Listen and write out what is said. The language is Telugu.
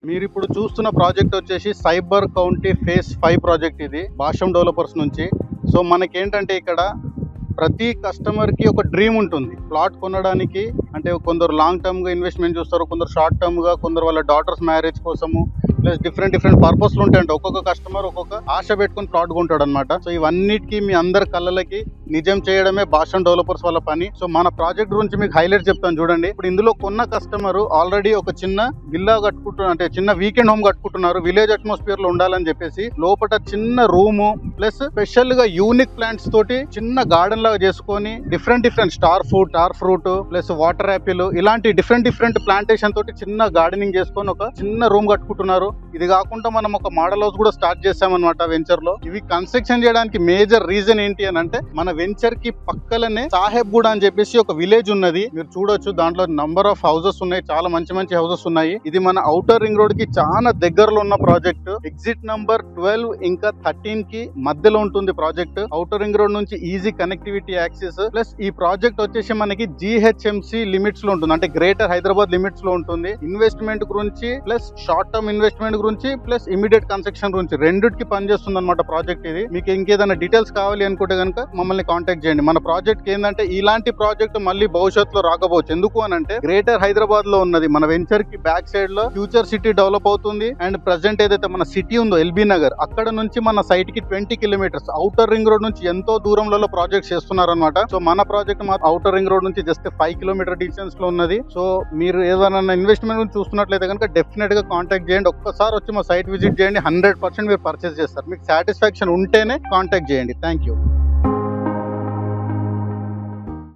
మీరు ఇప్పుడు చూస్తున్న ప్రాజెక్ట్ వచ్చేసి సైబర్ కౌంటీ ఫేజ్ 5 ప్రాజెక్ట్. ఇది భాషం డెవలపర్స్ నుంచి. సో మనకేంటంటే ఇక్కడ ప్రతి కస్టమర్కి ఒక డ్రీమ్ ఉంటుంది ప్లాట్ కొనడానికి. అంటే కొందరు లాంగ్ టర్మ్గా ఇన్వెస్ట్మెంట్ చూస్తారు, కొందరు షార్ట్ టర్మ్గా, కొందరు వాళ్ళ డాటర్స్ మ్యారేజ్ కోసము, ప్లస్ డిఫరెంట్ పర్పస్లు ఉంటాయంట. ఒక్కొక్క కస్టమర్ ఒక్కొక్క ఆశ పెట్టుకుని ప్లాట్ కొంటాడు అనమాట. సో ఇవన్నిటికీ మీ అందరి కళ్ళకి నిజం చేయడమే భాషం డెవలపర్స్ వాళ్ళ పని. సో మన ప్రాజెక్ట్ గురించి మీకు హైలైట్ చెప్తాను చూడండి. ఇప్పుడు ఇందులో కొన్న కస్టమర్ ఆల్రెడీ ఒక చిన్న విల్లా కట్టుకుంటున్నారు, అంటే చిన్న వీకెండ్ హోమ్ కట్టుకుంటున్నారు. విలేజ్ అట్మాస్ఫియర్ లో ఉండాలని చెప్పేసి లోపల చిన్న రూము ప్లస్ స్పెషల్ గా యూనిక్ ప్లాంట్స్ తోటి చిన్న గార్డెన్ లాగా చేసుకొని different star fruit plus water Apple ఇలాంటి డిఫరెంట్ ప్లాంటేషన్ తోటి చిన్న గార్డెనింగ్ చేసుకొని ఒక చిన్న రూమ్ కట్టుకుంటున్నారు. ఇది కాకుండా మనం ఒక మోడల్ హౌస్ కూడా స్టార్ట్ చేసామన్నమాట వెంచర్ లో. ఇవి కన్స్ట్రక్షన్ చేయడానికి మేజర్ రీజన్ ఏంటి అని అంటే, మన వెంచర్ కి పక్కలనే సాహెబ్ గూడ అని చెప్పేసి ఒక విలేజ్ ఉన్నది. మీరు చూడొచ్చు, దాంట్లో నంబర్ ఆఫ్ హౌసెస్ ఉన్నాయి, చాలా మంచి హౌసెస్ ఉన్నాయి. ఇది మన ఔటర్ రింగ్ రోడ్ కి చాలా దగ్గరలో ఉన్న ప్రాజెక్ట్. ఎగ్జిట్ నంబర్ 12 ఇంకా 13 కి మధ్యలో ఉంటుంది ప్రాజెక్ట్. ఔటర్ రింగ్ రోడ్ నుంచి ఈజీ కనెక్టివిటీ యాక్సెస్. ప్లస్ ఈ ప్రాజెక్ట్ వచ్చేసి మనకి GHMC లిమిట్స్ లో ఉంటుంది, అంటే గ్రేటర్ హైదరాబాద్ లిమిట్స్ లో ఉంటుంది. ఇన్వెస్ట్మెంట్ గురించి ప్లస్ షార్ట్ టర్మ్ ఇన్వెస్ట్మెంట్ గురించి ప్లస్ ఇమీడియట్ కన్స్ట్రక్షన్ గురించి రెండిటికి పనిచేస్తుంది అనమాట ప్రాజెక్ట్ ఇది. మీకు ఇంకేదైనా డీటెయిల్స్ కావాలి అనుకుంటే కనుక మమ్మల్ని కాంటాక్ట్ చేయండి. మన ప్రాజెక్ట్ ఏంటంటే ఇలాంటి ప్రాజెక్ట్ మళ్ళీ భవిష్యత్తులో రాకపోవచ్చు. ఎందుకు అని అంటే గ్రేటర్ హైదరాబాద్ లో ఉన్నది. మన వెంచర్ కి బ్యాక్ సైడ్ లో ఫ్యూచర్ సిటీ డెవలప్ అవుతుంది. అండ్ ప్రెసెంట్ ఏదైతే మన సిటీ ఉందో LB నగర్, అక్కడ నుంచి మన సైట్ కి 20 కిలోమీటర్స్ ఔటర్ రింగ్ రోడ్ నుంచి ఎంతో దూరంలో ప్రాజెక్ట్ చేస్తున్నారు అనమాట. సో మన ప్రాజెక్ట్ మా ఔటర్ రింగ్ రోడ్ నుంచి జస్ట్ 5 కిలోమీటర్ డిస్టెన్స్ లో ఉన్నది. సో మీరు ఏదైనా ఇన్వెస్ట్మెంట్ గురించి చూస్తున్నట్లయితే కనుక డెఫినెట్ గా కాంటాక్ట్ చేయండి. ఒక్కసారి వచ్చి మా సైట్ విజిట్ చేయండి, 100% మీరు పర్చేస్ చేస్తారు. మీకు సాటిస్ఫాక్షన్ ఉంటేనే కాంటాక్ట్ చేయండి. Thank you.